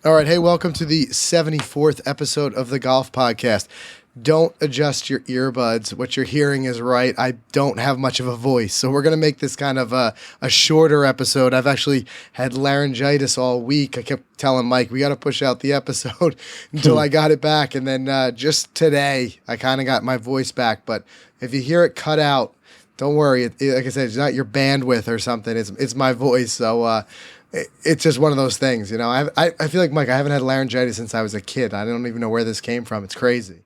All right. Hey, welcome to the 74th episode of the Golf Podcast. Don't adjust your earbuds. What you're hearing is right. I don't have much of a voice, so we're going to make this kind of a shorter episode. I've actually had laryngitis all week. I kept telling Mike, we got to push out the episode until I got it back. And then just today, I kind of got my voice back. But if you hear it cut out, don't worry. Like I said, it's not your bandwidth or something. It's my voice. So, it's just one of those things, you know. I feel like, Mike, I haven't had laryngitis since I was a kid. I don't even know where this came from. It's crazy.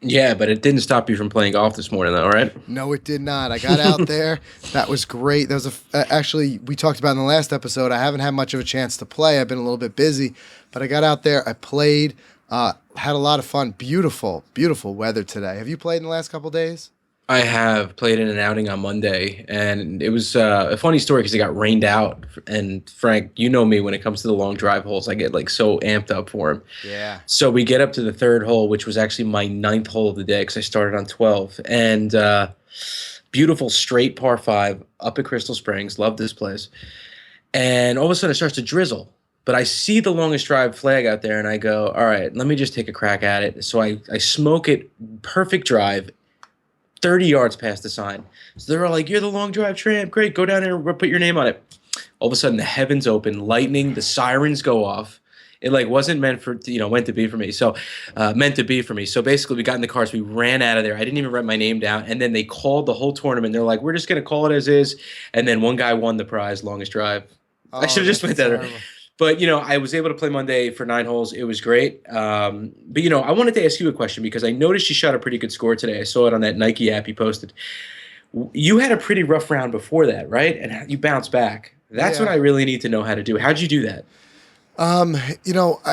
Yeah, but it didn't stop you from playing golf this morning, though, right? No, it did not. I got out there. That was great. That was actually, we talked about in the last episode. I haven't had much of a chance to play. I've been a little bit busy, but I got out there. I played. Had a lot of fun. Beautiful, beautiful weather today. Have you played in the last couple days? I have played in an outing on Monday, and it was a funny story because it got rained out. And Frank, you know me, when it comes to the long drive holes, I get like so amped up for them. Yeah. So we get up to the third hole, which was actually my ninth hole of the day because I started on 12. And beautiful straight par 5 up at Crystal Springs. Love this place. And all of a sudden it starts to drizzle. But I see the longest drive flag out there, and I go, all right, let me just take a crack at it. So I smoke it, perfect drive, 30 yards past the sign. So they're all like, you're the long drive tramp. Great, go down there and put your name on it. All of a sudden, the heavens open, lightning, the sirens go off. It like wasn't meant to be for me. So meant to be for me. So basically, we got in the cars, we ran out of there. I didn't even write my name down. And then they called the whole tournament. They're like, we're just going to call it as is. And then one guy won the prize, longest drive. I should have just went there. But, I was able to play Monday for 9 holes. It was great. But, I wanted to ask you a question because I noticed you shot a pretty good score today. I saw it on that Nike app you posted. You had a pretty rough round before that, right? And you bounced back. That's what I really need to know how to do. How'd you do that?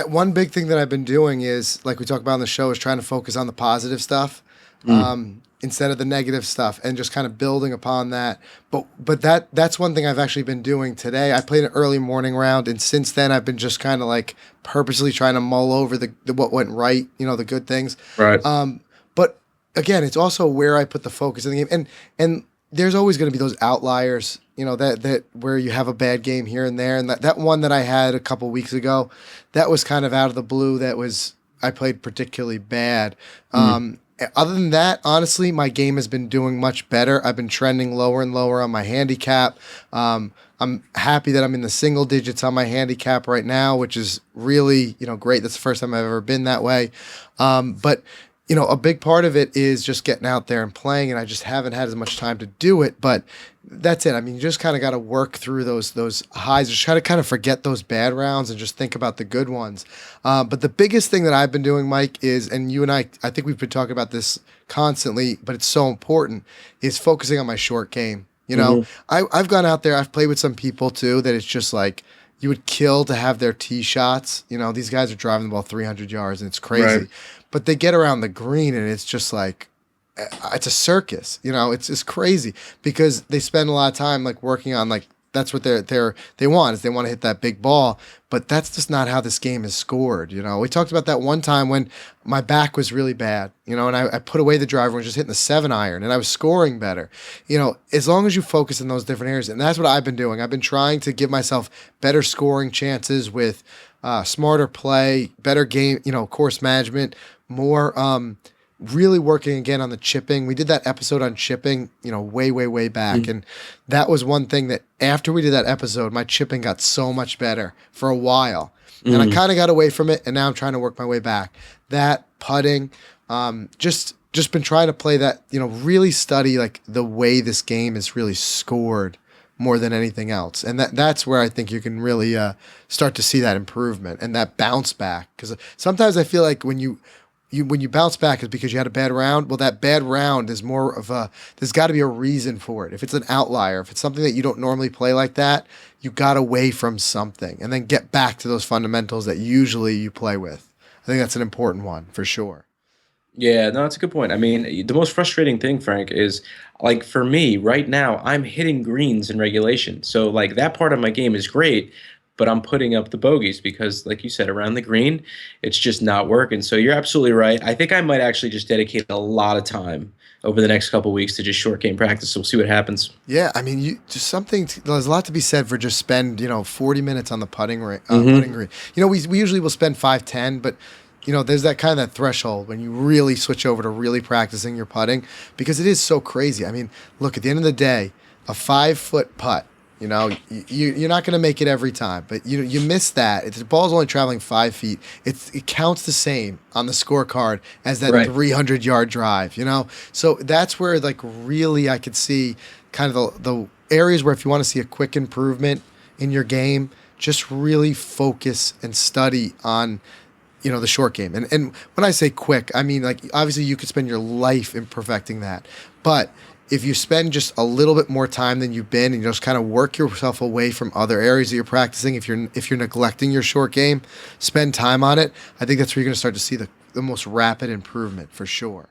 One big thing that I've been doing is, like we talk about on the show, is trying to focus on the positive stuff. Instead of the negative stuff, and just kind of building upon that. But that's one thing I've actually been doing today. I played an early morning round, and since then I've been just kind of like purposely trying to mull over the what went right, the good things. Right. But again, it's also where I put the focus in the game, and there's always going to be those outliers, that where you have a bad game here and there, and that one that I had a couple weeks ago, that was kind of out of the blue. I played particularly bad. Other than that, honestly, my game has been doing much better. I've been trending lower and lower on my handicap. I'm happy that I'm in the single digits on my handicap right now, which is really, great. That's the first time I've ever been that way. But a big part of it is just getting out there and playing, and I just haven't had as much time to do it. But that's it. I mean, you just kind of got to work through those highs. Just try to kind of forget those bad rounds and just think about the good ones. But the biggest thing that I've been doing, Mike, is, and you and I think we've been talking about this constantly, but it's so important, is focusing on my short game. I've gone out there, I've played with some people too, that it's just like, you would kill to have their tee shots. These guys are driving the ball 300 yards, and it's crazy. Right. But they get around the green, and it's just like, it's a circus. It's crazy because they spend a lot of time like working on, like, that's what they want, is they want to hit that big ball. But that's just not how this game is scored. We talked about that one time when my back was really bad, and I put away the driver and was just hitting the 7-iron, and I was scoring better. As long as you focus in those different areas, and that's what I've been doing. I've been trying to give myself better scoring chances with smarter play, better game, course management, more really working again on the chipping. We did that episode on chipping, way back. And that was one thing that after we did that episode, my chipping got so much better for a while. And I kind of got away from it, and now I'm trying to work my way back. That putting, just been trying to play that, really study like the way this game is really scored more than anything else. And that's where I think you can really start to see that improvement and that bounce back. Because sometimes I feel like when you bounce back is because you had a bad round. Well, that bad round is more of there's got to be a reason for it. If it's an outlier, if it's something that you don't normally play like that, you got away from something and then get back to those fundamentals that usually you play with. I think that's an important one for sure. Yeah, no, that's a good point. I mean, the most frustrating thing, Frank, is like for me right now, I'm hitting greens in regulation. So like that part of my game is great, but I'm putting up the bogeys because, like you said, around the green, it's just not working. So you're absolutely right. I think I might actually just dedicate a lot of time over the next couple of weeks to just short game practice. So we'll see what happens. Yeah, I mean, you just there's a lot to be said for just spend 40 minutes on the putting Hmm. green. We usually will spend 5-10, but there's that kind of that threshold when you really switch over to really practicing your putting because it is so crazy. I mean, look, at the end of the day, a 5-foot putt. You're not going to make it every time, but you miss that. If the ball's only traveling 5 feet, it counts the same on the scorecard as that Right. 300-yard drive. So that's where like really I could see kind of the areas where if you want to see a quick improvement in your game, just really focus and study on the short game. And when I say quick, I mean like obviously you could spend your life in perfecting that. But if you spend just a little bit more time than you've been and you just kind of work yourself away from other areas that you're practicing, if you're neglecting your short game, spend time on it. I think that's where you're going to start to see the most rapid improvement for sure.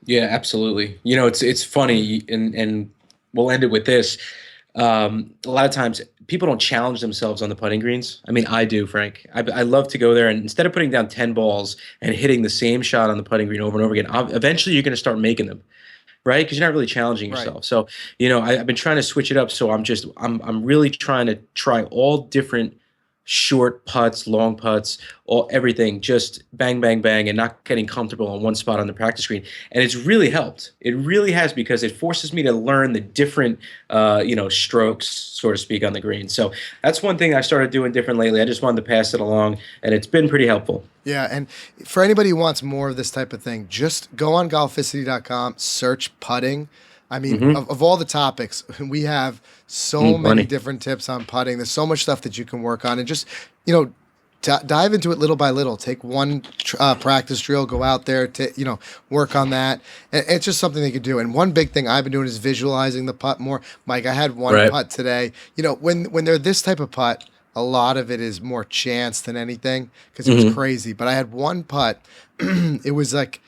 Yeah, absolutely. It's funny, and we'll end it with this. A lot of times, people don't challenge themselves on the putting greens. I mean, I do, Frank. I love to go there, and instead of putting down 10 balls and hitting the same shot on the putting green over and over again, eventually you're going to start making them, right? Because you're not really challenging Right. yourself. So, I've been trying to switch it up. So I'm really trying to try all different short putts, long putts, all everything, just bang, bang, bang, and not getting comfortable on one spot on the practice screen. And it's really helped. It really has because it forces me to learn the different, strokes, so to speak, on the green. So that's one thing I started doing different lately. I just wanted to pass it along, and it's been pretty helpful. Yeah, and for anybody who wants more of this type of thing, just go on golficity.com, search putting. I mean, Hmm. of all the topics, we have so many Funny. different tips on putting. There's so much stuff that you can work on, and just dive into it little by little. Take one practice drill, go out there to work on that. And it's just something they could do. And one big thing I've been doing is visualizing the putt more. Mike, I had one Right. putt today. When they're this type of putt, a lot of it is more chance than anything because it was Hmm. crazy. But I had one putt. It was like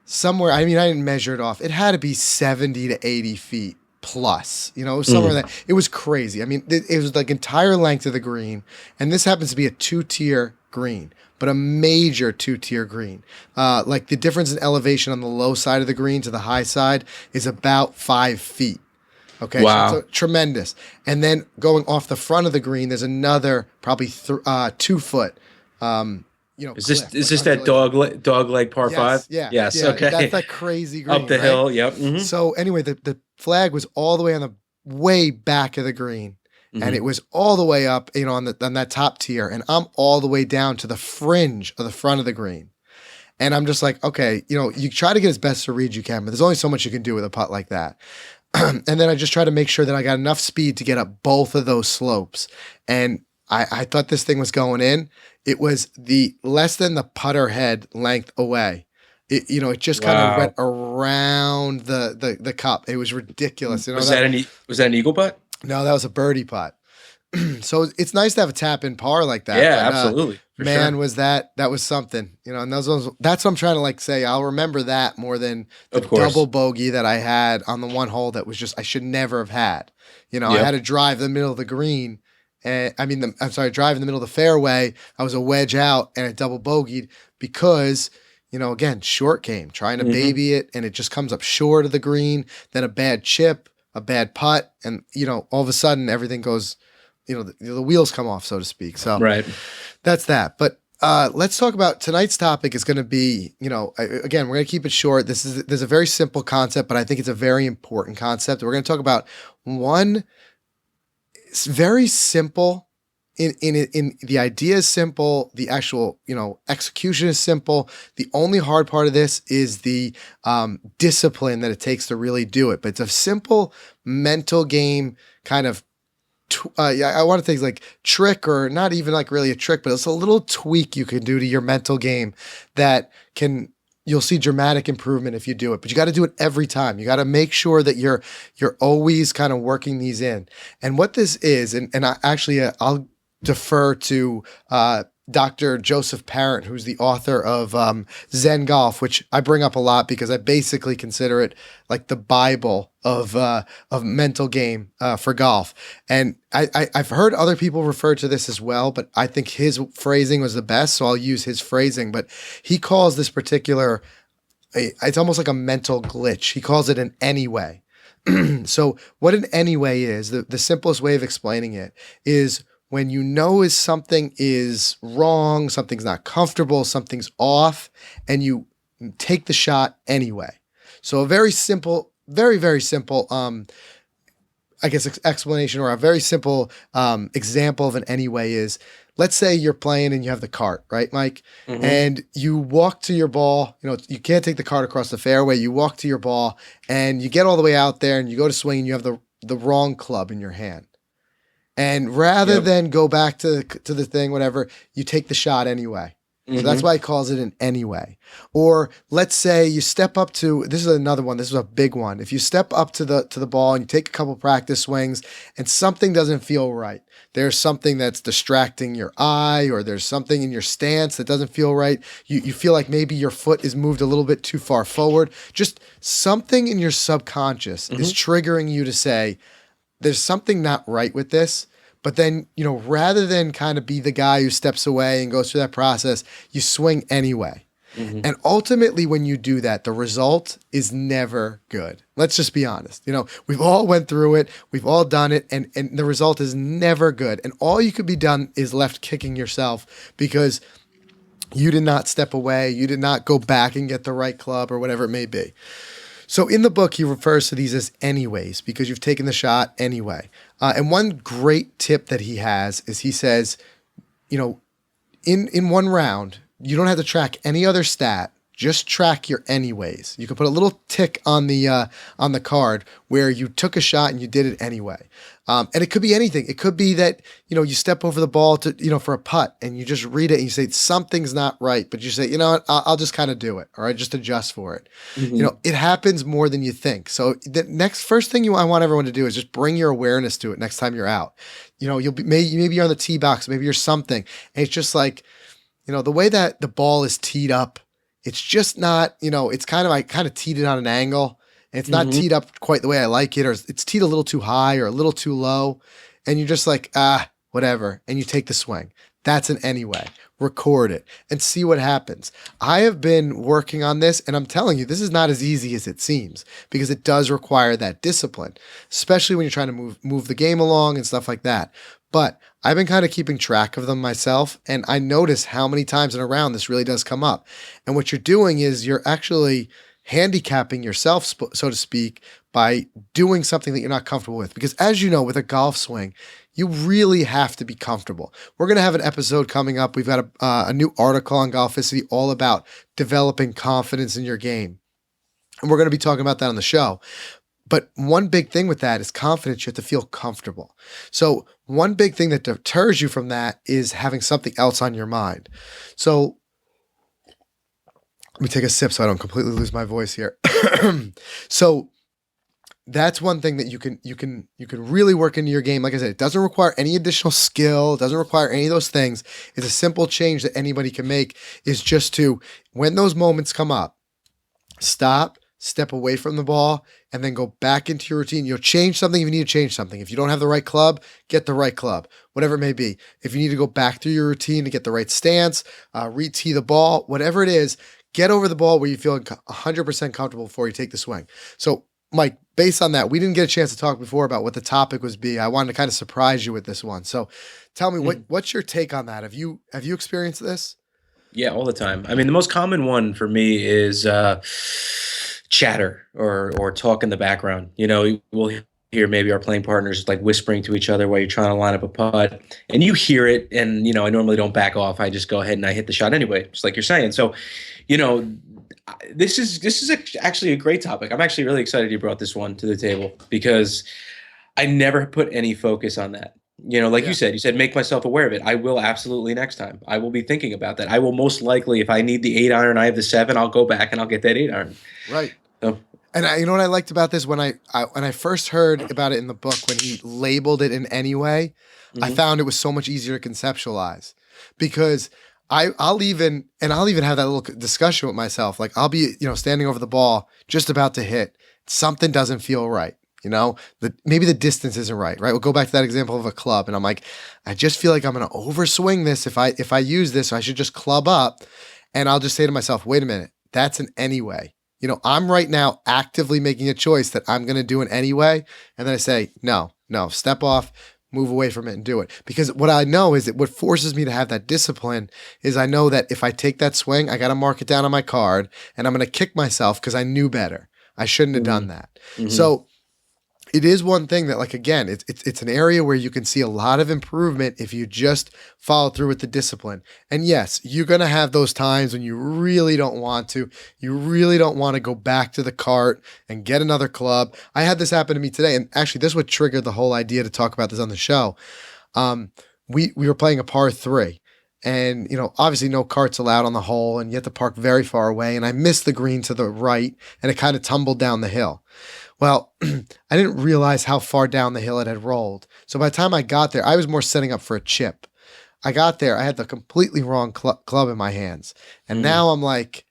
somewhere. I mean, I didn't measure it off. It had to be 70 to 80 feet plus. It was somewhere that it was crazy. I mean, it was like entire length of the green, and this happens to be a 2-tier green, but a major 2-tier green. Like the difference in elevation on the low side of the green to the high side is about 5 feet. Okay, so Wow. it's tremendous. And then going off the front of the green, there's another probably 2 foot. Is this Cliff, is like this that undulating. dog leg par Yes, five? yeah, Yes. yeah. That's Okay. that crazy green, Up the right? hill. Yep. Hmm. So anyway, the flag was all the way on the way back of the green, and it Hmm. was all the way up, on that top tier, and I'm all the way down to the fringe of the front of the green. And I'm just like, okay, you try to get as best a read you can, but there's only so much you can do with a putt like that. And then I just try to make sure that I got enough speed to get up both of those slopes. And I thought this thing was going in. It was the less than the putter head length away. It just kind of went Wow. around the cup. It was ridiculous. Was that an eagle putt? No, that was a birdie putt. So it's nice to have a tap in par like that. Yeah, But absolutely, for man, sure. that was something. And that's what I'm trying to like say. I'll remember that more than the Of course. double bogey that I had on the one hole that was just I should never have had. I had Yep. to drive the middle of the green. And I mean, I'm sorry, drive in the middle of the fairway. I was a wedge out and I double bogeyed because, again, short game, trying to Hmm. baby it, and it just comes up short of the green. Then a bad chip, a bad putt, and all of a sudden everything goes, the wheels come off, so to speak. So Right. that's that. But let's talk about tonight's topic is going to be, again, we're going to keep it short. There's a very simple concept, but I think it's a very important concept. We're going to talk about one. It's very simple. In the idea is simple. The actual execution is simple. The only hard part of this is the discipline that it takes to really do it. But it's a simple mental game kind of yeah, I want to think like trick or not even like really a trick, but it's a little tweak you can do to your mental game that you'll see dramatic improvement if you do it. But you got to do it every time. You got to make sure that you're always kind of working these in. And what this is, and I'll defer to Dr. Joseph Parent, who's the author of Zen Golf, which I bring up a lot because I basically consider it like the Bible of mental game for golf. And I've heard other people refer to this as well, but I think his phrasing was the best, so I'll use his phrasing. But he calls this particular, it's almost like a mental glitch. He calls it an anyway. So what an anyway is, the simplest way of explaining it is when you know is something is wrong, something's not comfortable, something's off, and you take the shot anyway. So a very simple, very, very simple, I guess, explanation, or a very simple example of an anyway is, let's say you're playing and you have the cart, right, Mike? Mm-hmm. And you walk to your ball. You know, you can't take the cart across the fairway. You walk to your ball and you get all the way out there and you go to swing and you have the wrong club in your hand. And rather than go back to the thing, whatever, you take the shot anyway. So that's why he calls it an anyway. Or let's say you step up to, this is another one, this is a big one. If you step up to the ball and you take a couple practice swings and something doesn't feel right, there's something that's distracting your eye, or there's something in your stance that doesn't feel right. You feel like maybe your foot is moved a little bit too far forward. Just something in your subconscious is triggering you to say, there's something not right with this. But then, you know, rather than kind of be the guy who steps away and goes through that process, you swing anyway. And ultimately, when you do that, the result is never good. Let's just be honest. You know, we've all went through it. We've all done it. And the result is never good. And all you could be done is left kicking yourself because you did not step away. You did not go back and get the right club or whatever it may be. So in the book, he refers to these as anyways because you've taken the shot anyway. And one great tip that he has is he says, you know, in one round, you don't have to track any other stat. Just track your anyways. You can put a little tick on the card where you took a shot and you did it anyway. And it could be anything. It could be that, you know, you step over the ball to, you know, for a putt and you just read it and you say something's not right, but you say, you know what, I'll just kind of do it, or I just adjust for it. You know, it happens more than you think. So the first thing I want everyone to do is just bring your awareness to it next time you're out. You know, maybe you're on the tee box, maybe you're something, and it's just like, you know, the way that the ball is teed up, it's just not, you know, it's kind of, I kind of teed it on an angle and it's not teed up quite the way I like it, or it's teed a little too high or a little too low. And you're just like, whatever. And you take the swing. That's an anyway. Record it and see what happens. I have been working on this, and I'm telling you, this is not as easy as it seems because it does require that discipline, especially when you're trying to move the game along and stuff like that. But I've been kind of keeping track of them myself, and I notice how many times in a round this really does come up. And what you're doing is you're actually handicapping yourself, so to speak, by doing something that you're not comfortable with. Because as you know, with a golf swing, you really have to be comfortable. We're going to have an episode coming up. We've got a new article on Golficity all about developing confidence in your game. And we're going to be talking about that on the show. But one big thing with that is confidence. You have to feel comfortable. So one big thing that deters you from that is having something else on your mind. So let me take a sip so I don't completely lose my voice here. So that's one thing that you can really work into your game. Like I said, it doesn't require any additional skill. It doesn't require any of those things. It's a simple change that anybody can make, is just to, when those moments come up, stop, step away from the ball, and then go back into your routine. You'll change something if you need to change something. If you don't have the right club, get the right club, whatever it may be. If you need to go back through your routine to get the right stance, re-tee the ball, whatever it is, get over the ball where you feel 100% comfortable before you take the swing. So, Mike, based on that, we didn't get a chance to talk before about what the topic was be. I wanted to kind of surprise you with this one. So tell me, what's your take on that? Have you experienced this? Yeah, all the time. I mean, the most common one for me is chatter or talk in the background. You know, we'll hear maybe our playing partners like whispering to each other while you're trying to line up a putt, and you hear it. And, you know, I normally don't back off. I just go ahead and I hit the shot anyway, just like you're saying. So, you know, this is actually a great topic. I'm actually really excited you brought this one to the table because I never put any focus on that. You know, like you said, make myself aware of it. I will absolutely next time. I will be thinking about that. I will most likely, if I need the 8-iron, I have the 7, I'll go back and I'll get that 8-iron. Right. So, and you know what I liked about this when I first heard about it in the book, when he labeled it in anyway, I found it was so much easier to conceptualize. because I'll even have that little discussion with myself. Like I'll be, standing over the ball, just about to hit. Something doesn't feel right. Maybe the distance isn't right. We'll go back to that example of a club. And I'm like, I just feel like I'm going to overswing this. If I use this, I should just club up. And I'll just say to myself, wait a minute, that's an anyway. I'm right now actively making a choice that I'm going to do it anyway. And then I say, no, step off, move away from it and do it. Because what I know is that what forces me to have that discipline is I know that if I take that swing, I got to mark it down on my card and I'm going to kick myself because I knew better. I shouldn't have done that. Mm-hmm. So it is one thing that, like, again, it's an area where you can see a lot of improvement if you just follow through with the discipline. And yes, you're going to have those times when you really don't want to. You really don't want to go back to the cart and get another club. I had this happen to me today, and actually this would trigger the whole idea to talk about this on the show. We were playing a par 3. And, obviously no carts allowed on the hole, and you have to park very far away. And I missed the green to the right, and it kind of tumbled down the hill. Well, I didn't realize how far down the hill it had rolled. So by the time I got there, I was more setting up for a chip. I got there, I had the completely wrong club in my hands. And now I'm like,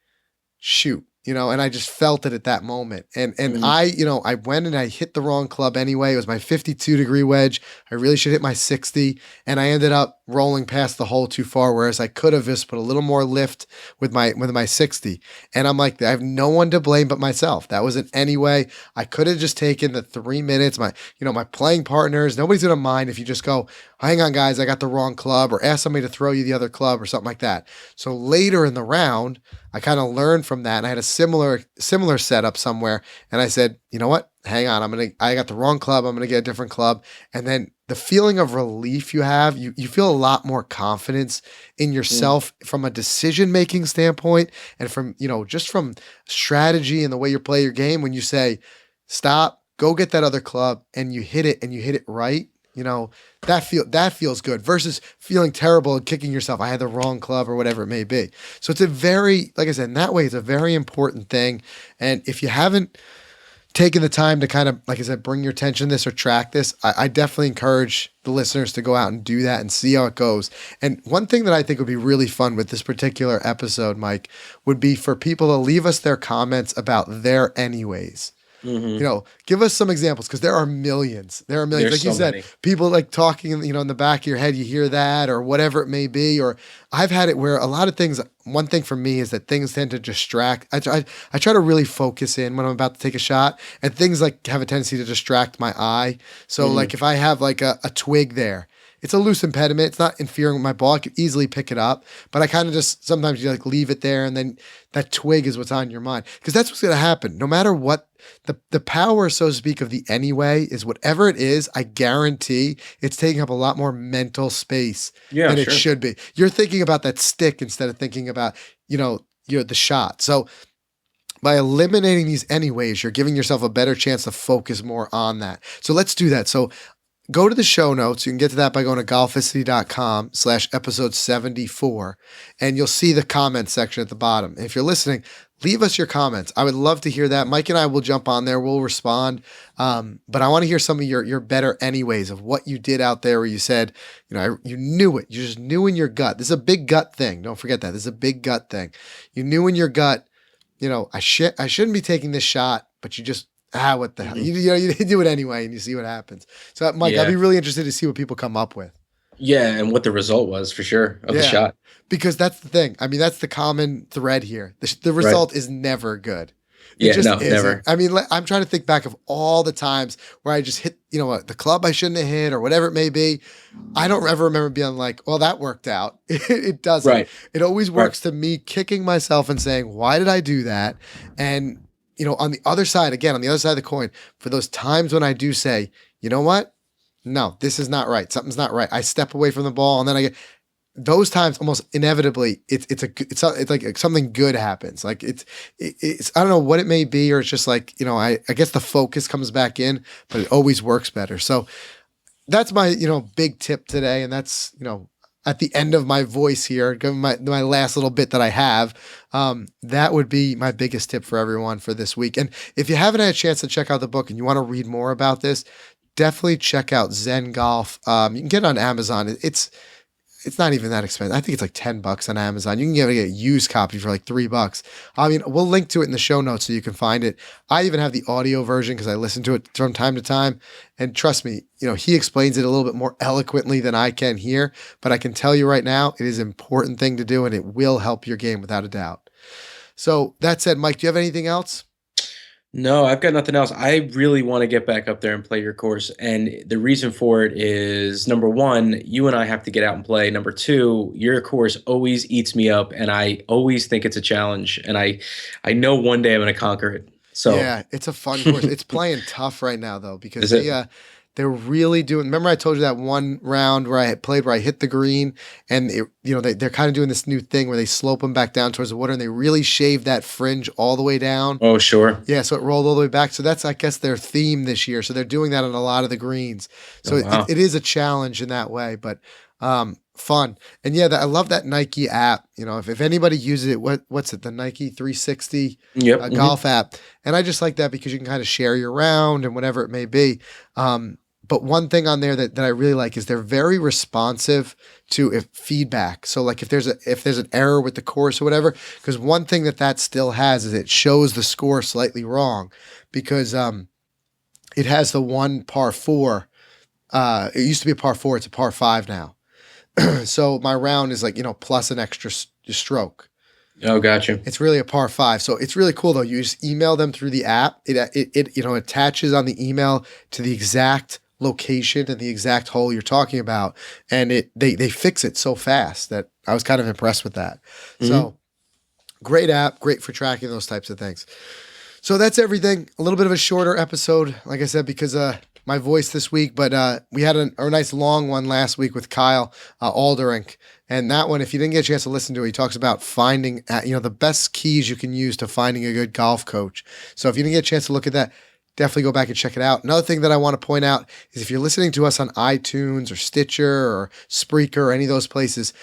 shoot. And I just felt it at that moment. And I went and I hit the wrong club anyway. It was my 52-degree wedge. I really should hit my 60. And I ended up rolling past the hole too far, whereas I could have just put a little more lift with my 60. And I'm like, I have no one to blame but myself. That was an anyway. I could have just taken the 3 minutes. My playing partners, nobody's going to mind if you just go, hang on, guys, I got the wrong club, or ask somebody to throw you the other club or something like that. So later in the round, I kind of learned from that, and I had a similar setup somewhere, and I said, you know what? Hang on, I got the wrong club. I'm gonna get a different club, and then the feeling of relief you have, you feel a lot more confidence in yourself from a decision making standpoint, and from just from strategy and the way you play your game. When you say, stop, go get that other club, and you hit it right. That feels good versus feeling terrible and kicking yourself. I had the wrong club or whatever it may be. So it's a very, like I said, in that way, it's a very important thing. And if you haven't taken the time to kind of, like I said, bring your attention to this or track this, I definitely encourage the listeners to go out and do that and see how it goes. And one thing that I think would be really fun with this particular episode, Mike, would be for people to leave us their comments about their anyways. Mm-hmm. Give us some examples, because there are millions. There's like so you said, many. People like talking, in the back of your head, you hear that or whatever it may be. Or I've had it where a lot of things, one thing for me is that things tend to distract. I try to really focus in when I'm about to take a shot, and things like have a tendency to distract my eye. So like if I have like a twig there, it's a loose impediment. It's not interfering with my ball. I could easily pick it up, but I kind of just, sometimes you like leave it there, and then that twig is what's on your mind. Because that's what's going to happen. No matter what, the power, so to speak, of the anyway is whatever it is, I guarantee it's taking up a lot more mental space than it should be. You're thinking about that stick instead of thinking about, the shot. So by eliminating these anyways, you're giving yourself a better chance to focus more on that. So let's do that. So go to the show notes. You can get to that by going to golficity.com/episode 74, and you'll see the comment section at the bottom. And if you're listening, leave us your comments. I would love to hear that. Mike and I will jump on there. We'll respond. But I want to hear some of your better anyways of what you did out there where you said, you knew it. You just knew in your gut. This is a big gut thing. Don't forget that. This is a big gut thing. You knew in your gut, I shouldn't be taking this shot, but you just, what the hell? You do it anyway, and you see what happens. So, Mike, I'd be really interested to see what people come up with. Yeah, and what the result was for sure of the shot. Because that's the thing. I mean, that's the common thread here. The result is never good. It just isn't. Never. I mean, I'm trying to think back of all the times where I just hit, the club I shouldn't have hit or whatever it may be. I don't ever remember being like, well, that worked out. It doesn't. Right. It always works to me kicking myself and saying, why did I do that? And on the other side of the coin, for those times when I do say, you know what? No, this is not right. Something's not right. I step away from the ball, and then I get those times almost inevitably. It's like something good happens. Like it's I don't know what it may be, or it's just like I guess the focus comes back in, but it always works better. So that's my big tip today, and that's at the end of my voice here, giving my last little bit that I have, that would be my biggest tip for everyone for this week. And if you haven't had a chance to check out the book and you want to read more about this, definitely check out Zen Golf. You can get it on Amazon. it's not even that expensive. I think it's like $10 on Amazon. You can get a used copy for like $3. I mean, we'll link to it in the show notes so you can find it. I even have the audio version because I listen to it from time to time. And trust me, he explains it a little bit more eloquently than I can here. But I can tell you right now, it is an important thing to do, and it will help your game without a doubt. So that said, Mike, do you have anything else? No, I've got nothing else. I really want to get back up there and play your course. And the reason for it is number one, you and I have to get out and play. Number two, your course always eats me up, and I always think it's a challenge. And I know one day I'm going to conquer it. So Yeah, it's a fun course. It's playing tough right now though because is it? they're really doing. Remember, I told you that one round where I had played where I hit the green, and they're kind of doing this new thing where they slope them back down towards the water, and they really shave that fringe all the way down. Oh, sure. Yeah, so it rolled all the way back. So that's, I guess, their theme this year. So they're doing that on a lot of the greens. So Oh, wow. it is a challenge in that way, but fun. And yeah, I love that Nike app. If anybody uses it, what's it? The Nike 360 Yep. golf app. And I just like that because you can kind of share your round and whatever it may be. But one thing on there that I really like is they're very responsive to feedback. So like if there's an error with the course or whatever, because one thing that still has is it shows the score slightly wrong because it has the one par four. It used to be a par four. It's a par five now. So my round is like, plus an extra stroke. Oh, gotcha. It's really a par five. So it's really cool though. You just email them through the app. It attaches on the email to the exact location and the exact hole you're talking about. And they fix it so fast that I was kind of impressed with that. So great app, great for tracking those types of things. So that's everything. A little bit of a shorter episode, like I said, because my voice this week, but we had a nice long one last week with Kyle Alderink. And that one, if you didn't get a chance to listen to it, he talks about finding, the best keys you can use to finding a good golf coach. So if you didn't get a chance to look at that, definitely go back and check it out. Another thing that I want to point out is if you're listening to us on iTunes or Stitcher or Spreaker or any of those places,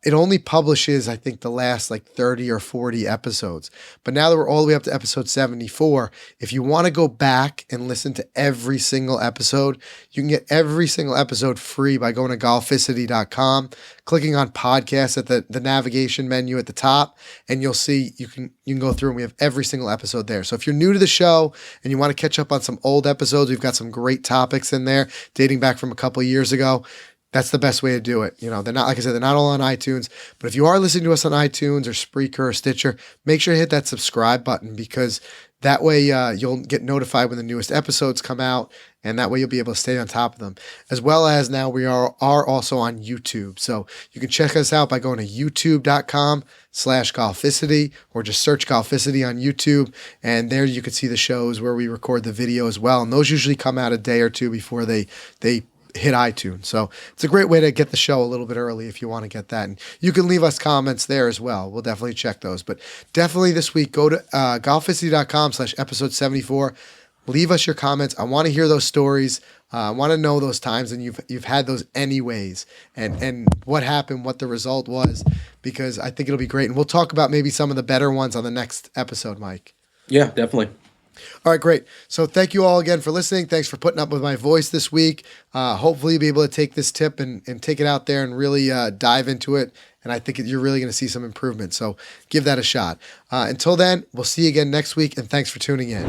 it only publishes, I think, the last like 30 or 40 episodes. But now that we're all the way up to episode 74, if you want to go back and listen to every single episode, you can get every single episode free by going to golficity.com, clicking on podcasts at the navigation menu at the top, and you'll see you can go through and we have every single episode there. So if you're new to the show and you want to catch up on some old episodes, we've got some great topics in there dating back from a couple of years ago. That's the best way to do it. They're not, like I said, they're not all on iTunes, but if you are listening to us on iTunes or Spreaker or Stitcher, make sure to hit that subscribe button because that way you'll get notified when the newest episodes come out, and that way you'll be able to stay on top of them. As well as now we are also on YouTube. So you can check us out by going to youtube.com/Golficity or just search Golficity on YouTube, and there you can see the shows where we record the video as well. And those usually come out a day or two before they hit iTunes. So it's a great way to get the show a little bit early if you want to get that. And you can leave us comments there as well. We'll definitely check those. But definitely this week, go to golficity.com/episode 74. Leave us your comments. I want to hear those stories. I want to know those times, and you've had those anyways, and what happened, what the result was, because I think it'll be great. And we'll talk about maybe some of the better ones on the next episode, Mike. Yeah, definitely. All right, great. So thank you all again for listening. Thanks for putting up with my voice this week. Hopefully you'll be able to take this tip and take it out there and really dive into it. And I think you're really going to see some improvement. So give that a shot. Until then, we'll see you again next week, and thanks for tuning in.